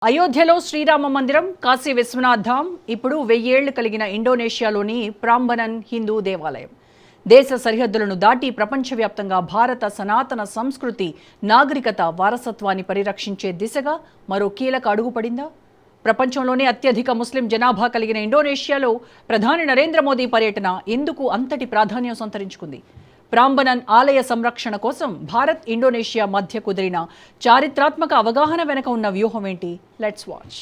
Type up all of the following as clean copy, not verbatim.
అయోధ్యలో శ్రీరామ మందిరం, కాశీ విశ్వనాథ్ ధామ్, ఇప్పుడు 1000 ఏళ్లు కలిగిన ఇండోనేషియాలోని ప్రాంబనన్ హిందూ దేవాలయం. దేశ సరిహద్దులను దాటి ప్రపంచవ్యాప్తంగా భారత సనాతన సంస్కృతి, నాగరికత వారసత్వాన్ని పరిరక్షించే దిశగా మరో కీలక అడుగు పడిందా? ప్రపంచంలోనే అత్యధిక ముస్లిం జనాభా కలిగిన ఇండోనేషియాలో ప్రధాని నరేంద్ర మోదీ పర్యటన ఎందుకు అంతటి ప్రాధాన్యం సంతరించుకుంది? ప్రాంబనన్ ఆలయ సంరక్షణ కోసం భారత్, ఇండోనేషియా మధ్య కుదిరిన చారిత్రాత్మక అవగాహన వెనుక ఉన్న వ్యూహం ఏంటి? Let's watch.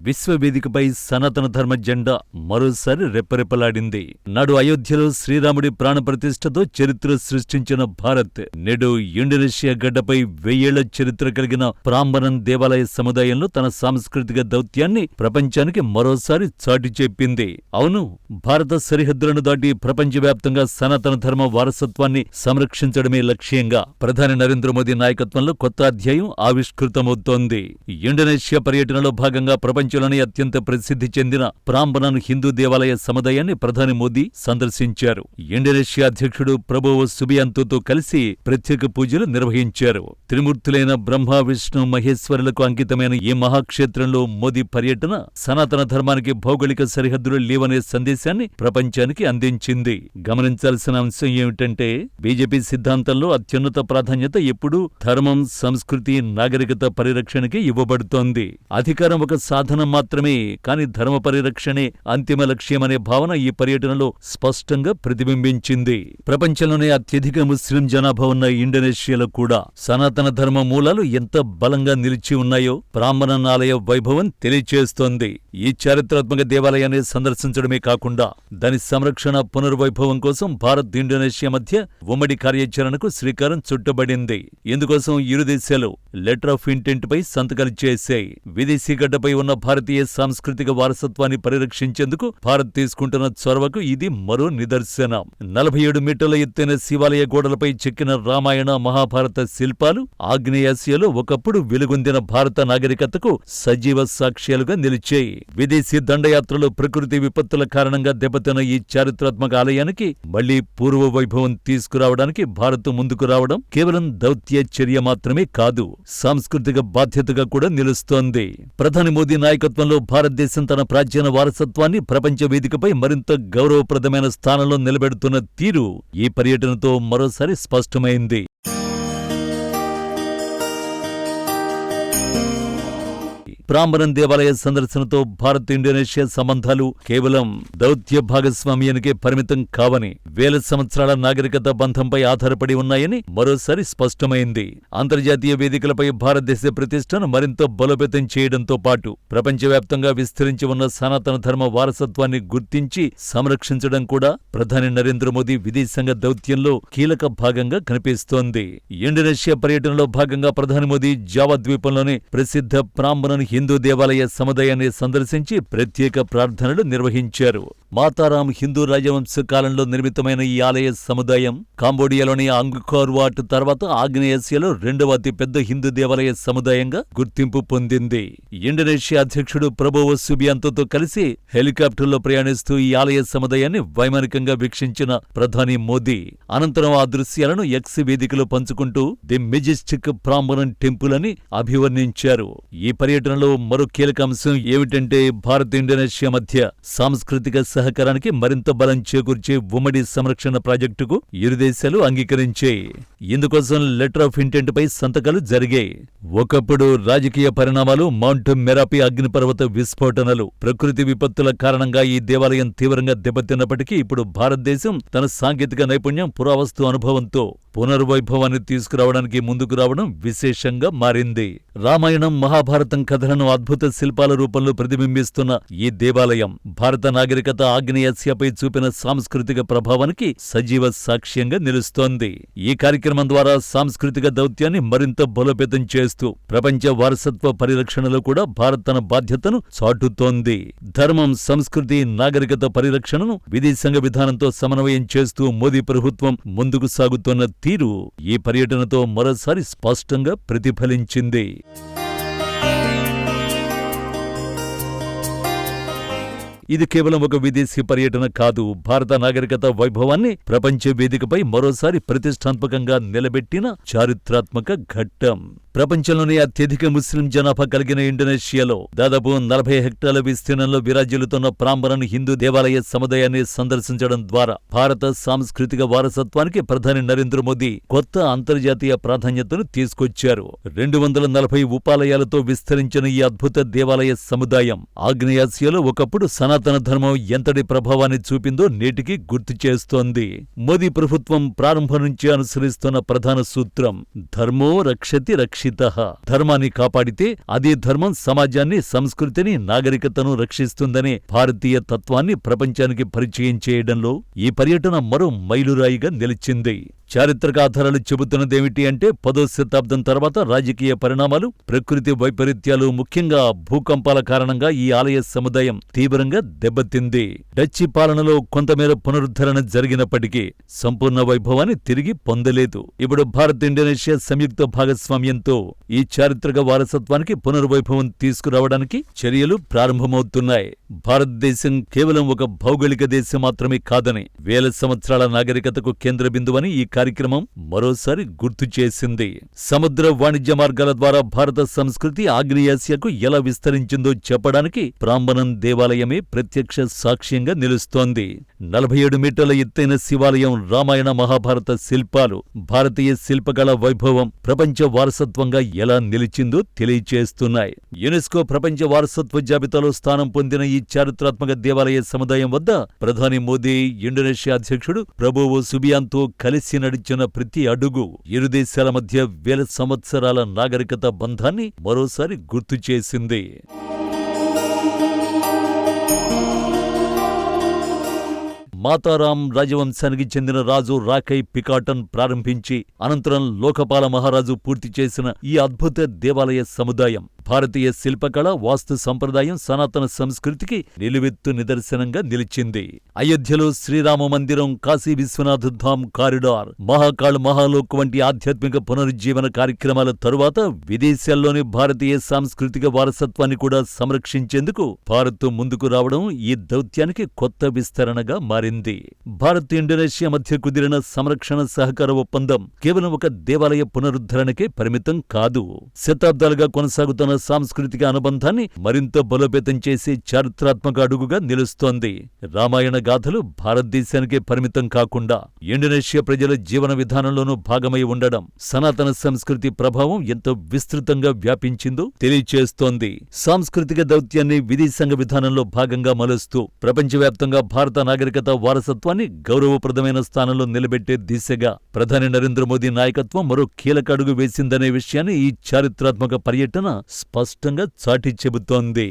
విశ్వవేదికపై సనాతన ధర్మ జెండా మరోసారి రెప్పరెప్పలాడింది. నాడు అయోధ్యలో శ్రీరాముడి ప్రాణప్రతిష్ఠతో చరిత్ర సృష్టించిన భారత్ నేడు ఇండోనేషియా గడ్డపై 1000 ఏళ్ల చరిత్ర కలిగిన ప్రాంబనన్ దేవాలయ సముదాయంలో తన సాంస్కృతిక దౌత్యాన్ని ప్రపంచానికి మరోసారి చాటి చెప్పింది. అవును, భారత సరిహద్దులను దాటి ప్రపంచవ్యాప్తంగా సనాతన ధర్మ వారసత్వాన్ని సంరక్షించడమే లక్ష్యంగా ప్రధాని నరేంద్ర మోదీ నాయకత్వంలో కొత్త అధ్యాయం ఆవిష్కృతమవుతోంది. ఇండోనేషియా పర్యటనలో భాగంగా ప్రపంచంలోని అత్యంత ప్రసిద్ధి చెందిన ప్రాంబనన్ హిందూ దేవాలయ సముదాయాన్ని ప్రధాని మోదీ సందర్శించారు. ఇండోనేషియా అధ్యక్షుడు ప్రభువో సుబియాంతోతో కలిసి ప్రత్యేక పూజలు నిర్వహించారు. త్రిమూర్తులైన బ్రహ్మ, విష్ణు, మహేశ్వరులకు అంకితమైన ఈ మహాక్షేత్రంలో మోదీ పర్యటన సనాతన ధర్మానికి భౌగోళిక సరిహద్దులు లేవనే సందేశాన్ని ప్రపంచానికి అందించింది. గమనించాల్సిన అంశం ఏమిటంటే, బీజేపీ సిద్ధాంతంలో అత్యున్నత ప్రాధాన్యత ఎప్పుడూ ధర్మం, సంస్కృతి, నాగరికత పరిరక్షణకి ఇవ్వబడుతోంది. అధికారం ఒక సాధనం మాత్రమే, కాని ధర్మ పరిరక్షణే అంతిమ లక్ష్యమనే భావన ఈ పర్యటనలో స్పష్టంగా ప్రతిబింబించింది. ప్రపంచంలోనే అత్యధిక ముస్లిం జనాభా ఉన్న ఇండోనేషియాలో కూడా సనాతన ధర్మ మూలాలు ఎంత బలంగా నిలిచి ఉన్నాయో ప్రాంబనన్ ఆలయ వైభవం తెలియచేస్తోంది. ఈ చారిత్రాత్మక దేవాలయాన్ని సందర్శించడమే కాకుండా దాని సంరక్షణ, పునర్వైభవం కోసం భారత్, ఇండోనేషియా మధ్య ఉమ్మడి కార్యాచరణకు శ్రీకారం చుట్టబడింది. ఇందుకోసం ఇరు దేశాలు లెటర్ ఆఫ్ ఇంటెంట్ పై సంతకాలు చేశాయి. విదేశీ గడ్డపై ఉన్న భారతీయ సాంస్కృతిక వారసత్వాన్ని పరిరక్షించేందుకు భారత్ తీసుకుంటున్న చొరవకు ఇది మరో నిదర్శనం. 47 మీటర్ల ఎత్తైన శివాలయ గోడలపై చెక్కిన రామాయణ, మహాభారత శిల్పాలు ఆగ్నేయాసియాలో ఒకప్పుడు వెలుగొందిన భారత నాగరికతకు సజీవ సాక్ష్యాలుగా నిలిచాయి. విదేశీ దండయాత్రలు, ప్రకృతి విపత్తుల కారణంగా దెబ్బతిన్న ఈ చారిత్రాత్మక ఆలయానికి మళ్లీ పూర్వ వైభవం తీసుకురావడానికి భారత్ ముందుకు రావడం కేవలం దౌత్య చర్య మాత్రమే కాదు, సాంస్కృతిక బాధ్యతగా కూడా నిలుస్తోంది. ప్రధాని మోదీ నాయకత్వంలో భారతదేశం తన ప్రాచీన వారసత్వాన్ని ప్రపంచ వేదికపై మరింత గౌరవప్రదమైన స్థానంలో నిలబెడుతున్న తీరు ఈ పర్యటనతో మరోసారి స్పష్టమైంది. ప్రాంబనన్ దేవాలయ సందర్శనతో భారత్, ఇండోనేషియా సంబంధాలు కేవలం దౌత్య భాగస్వామ్యానికే పరిమితం కావని, వేల సంవత్సరాల నాగరికత బంధంపై ఆధారపడి ఉన్నాయని మరోసారి స్పష్టమైంది. అంతర్జాతీయ వేదికలపై భారతదేశ ప్రతిష్టను మరింత బలోపేతం చేయడంతో పాటు ప్రపంచవ్యాప్తంగా విస్తరించి ఉన్న సనాతన ధర్మ వారసత్వాన్ని గుర్తించి సంరక్షించడం కూడా ప్రధాని నరేంద్ర మోదీ విదేశాంగ దౌత్యంలో కీలక భాగంగా కనిపిస్తోంది. ఇండోనేషియా పర్యటనలో భాగంగా ప్రధాని మోదీ జావా ద్వీపంలోని ప్రసిద్ధ ప్రాంబనన్ హిందూ దేవాలయ సముదాయాన్ని సందర్శించి ప్రత్యేక ప్రార్థనలు నిర్వహించారు. మాతారాం హిందూ రాజవంశ కాలంలో నిర్మితమైన ఈ ఆలయ సముదాయం కాంబోడియాలోని అంగ్కోర్ వాట్ తర్వాత ఆగ్నేయాసియాలో రెండవ అతిపెద్ద హిందూ దేవాలయ సముదాయంగా గుర్తింపు పొందింది. ఇండోనేషియా అధ్యక్షుడు ప్రభువో సుబియాంతోతో కలిసి హెలికాప్టర్లో ప్రయాణిస్తూ ఈ ఆలయ సముదాయాన్ని వైమానికంగా వీక్షించిన ప్రధాని మోదీ అనంతరం ఆ దృశ్యాలను ఎక్స్ వేదికలో పంచుకుంటూ ది మెజెస్టిక్ ప్రాంబనన్ టెంపుల్ అని అభివర్ణించారు. ఈ పర్యటనలో మరో కీలక అంశం ఏమిటంటే, భారత్, ఇండోనేషియా మధ్య సాంస్కృతిక సహకారానికి మరింత బలం చేకూర్చే ఉమ్మడి సంరక్షణ ప్రాజెక్టుకు ఇరు దేశాలు అంగీకరించాయి. ఇందుకోసం లెటర్ ఆఫ్ ఇంటెంట్ పై సంతకాలు జరిగాయి. ఒకప్పుడు రాజకీయ పరిణామాలు, మౌంట్ మెరాపి అగ్నిపర్వత విస్ఫోటనలు, ప్రకృతి విపత్తుల కారణంగా ఈ దేవాలయం తీవ్రంగా దెబ్బతిన్నప్పటికీ ఇప్పుడు భారతదేశం తన సాంకేతిక నైపుణ్యం, పురావస్తు అనుభవంతో పునర్వైభవాన్ని తీసుకురావడానికి ముందుకు రావడం విశేషంగా మారింది. రామాయణం, మహాభారతం కథలను అద్భుత శిల్పాల రూపంలో ప్రతిబింబిస్తున్న ఈ దేవాలయం భారత నాగరికత ఆగ్నేయాసియాపై చూపిన సాంస్కృతిక ప్రభావానికి సజీవ సాక్ష్యంగా నిలుస్తోంది. ఈ కార్యక్రమం ద్వారా సాంస్కృతిక దౌత్యాన్ని మరింత బలోపేతం చేస్తూ ప్రపంచ వారసత్వ పరిరక్షణలో కూడా భారత్ తన బాధ్యతను చాటుతోంది. ధర్మం, సంస్కృతి, నాగరికత పరిరక్షణను విదేశాంగ విధానంతో సమన్వయం చేస్తూ మోదీ ప్రభుత్వం ముందుకు సాగుతోన్న తీరు ఈ పర్యటనతో మరోసారి స్పష్టంగా ప్రతిఫలించింది. ఇది కేవలం ఒక విదేశీ పర్యటన కాదు, భారత నాగరికత వైభవాన్ని ప్రపంచ వేదికపై మరోసారి ప్రతిష్టాత్మకంగా నిలబెట్టిన చారిత్రాత్మక ఘట్టం. ప్రపంచంలోనే అత్యధిక ముస్లిం జనాభా కలిగిన ఇండోనేషియాలో దాదాపు 40 హెక్టార్ల విస్తీర్ణంలో విరాజిల్లుతున్న ప్రాంబణన్ హిందూ దేవాలయ సముదాయాన్ని సందర్శించడం ద్వారా భారత సాంస్కృతిక వారసత్వానికి ప్రధాని నరేంద్ర మోదీ కొత్త అంతర్జాతీయ ప్రాధాన్యతను తీసుకొచ్చారు. 240 ఉపాలయాలతో విస్తరించిన ఈ అద్భుత దేవాలయ సముదాయం ఆగ్నేయాసియాలో ఒకప్పుడు సనాతన ధర్మం ఎంతటి ప్రభావాన్ని చూపిందో నేటికి గుర్తు చేస్తోంది. మోదీ ప్రభుత్వం ప్రారంభం నుంచి అనుసరిస్తున్న ప్రధాన సూత్రం ధర్మో రక్షతి రక్షితః. ధర్మాన్ని కాపాడితే అదే ధర్మం సమాజాన్ని, సంస్కృతిని, నాగరికతను రక్షిస్తుందనే భారతీయ తత్వాన్ని ప్రపంచానికి పరిచయం చేయడంలో ఈ పర్యటన మరో మైలురాయిగా నిలిచింది. చారిత్రక ఆధారాలు చెబుతున్నదేమిటి అంటే 10వ శతాబ్దం తర్వాత రాజకీయ పరిణామాలు, ప్రకృతి వైపరీత్యాలు, ముఖ్యంగా భూకంపాల కారణంగా ఈ ఆలయ సముదాయం తీవ్రంగా దెబ్బతింది. డచ్చి పాలనలో కొంతమేర పునరుద్ధరణ జరిగినప్పటికీ సంపూర్ణ వైభవాన్ని తిరిగి పొందలేదు. ఇప్పుడు భారత్ ఇండోనేషియా సంయుక్త భాగస్వామ్యంతో ఈ చారిత్రక వారసత్వానికి పునర్వైభవం తీసుకురావడానికి చర్యలు ప్రారంభమవుతున్నాయి. భారతదేశం కేవలం ఒక భౌగోళిక దేశం మాత్రమే కాదని, వేల సంవత్సరాల నాగరికతకు కేంద్ర బిందువని ఈ కార్యక్రమం మరోసారి గుర్తు చేసింది. సముద్ర వాణిజ్య మార్గాల ద్వారా భారత సంస్కృతి ఆగ్నేయాసియాకు ఎలా విస్తరించిందో చెప్పడానికి ప్రాంబణన్ దేవాలయమే ప్రత్యక్ష సాక్ష్యంగా నిలుస్తోంది. 47 మీటర్ల ఎత్తైన శివాలయం, రామాయణ మహాభారత శిల్పాలు, భారతీయ శిల్పకళ వైభవం ప్రపంచ వారసత్వంగా ఎలా నిలిచిందో తెలియచేస్తున్నాయి. యునెస్కో ప్రపంచ వారసత్వ జాబితాలో స్థానం పొందిన ఈ చారిత్రాత్మక దేవాలయ సముదాయం వద్ద ప్రధాని మోదీ, ఇండోనేషియా అధ్యక్షుడు ప్రభువో సుబియాంతో కలిసి నడిచిన ప్రతి అడుగు ఇరు దేశాల మధ్య వేల సంవత్సరాల నాగరికత బంధాన్ని మరోసారి గుర్తు చేసింది. మాతారాం రాజవంశానికి చెందిన రాజు రాకై పికాటన్ ప్రారంభించి అనంతరం లోకపాల మహారాజు పూర్తి చేసిన ఈ అద్భుత దేవాలయ సముదాయం భారతీయ శిల్పకళ, వాస్తు సంప్రదాయం, సనాతన సంస్కృతికి నిలువెత్తు నిదర్శనంగా నిలిచింది. అయోధ్యలో శ్రీరామ మందిరం, కాశీ విశ్వనాథ్ ధామ్ కారిడార్, మహాకాళ్ మహాలోక్ వంటి ఆధ్యాత్మిక పునరుజ్జీవన కార్యక్రమాల తరువాత విదేశాల్లోని భారతీయ సాంస్కృతిక వారసత్వాన్ని కూడా సంరక్షించేందుకు భారత్ ముందుకు రావడం ఈ దౌత్యానికి కొత్త విస్తరణగా మారింది. భారత్ ఇండోనేషియా మధ్య కుదిరిన సంరక్షణ సహకార ఒప్పందం కేవలం ఒక దేవాలయ పునరుద్ధరణకే పరిమితం కాదు. శతాబ్దాలుగా కొనసాగుతున్న సాంస్కృతిక అనుబంధాన్ని మరింత బలోపేతం చేసే చారిత్రాత్మక అడుగుగా నిలుస్తోంది. రామాయణ గాథలు భారతదేశానికే పరిమితం కాకుండా ఇండోనేషియా ప్రజల జీవన విధానంలోనూ భాగమై ఉండడం సనాతన సంస్కృతి ప్రభావం ఎంత విస్తృతంగా వ్యాపించిందో తెలియచేస్తోంది. సాంస్కృతిక దౌత్యాన్ని విదేశాంగ విధానంలో భాగంగా మలుస్తూ ప్రపంచవ్యాప్తంగా భారత నాగరికత వారసత్వాన్ని గౌరవప్రదమైన స్థానంలో నిలబెట్టే దిశగా ప్రధాని నరేంద్ర మోదీ నాయకత్వం మరో కీలక అడుగు వేసిందనే విషయాన్ని ఈ చారిత్రాత్మక పర్యటన స్పష్టంగా చాటి చెబుతోంది.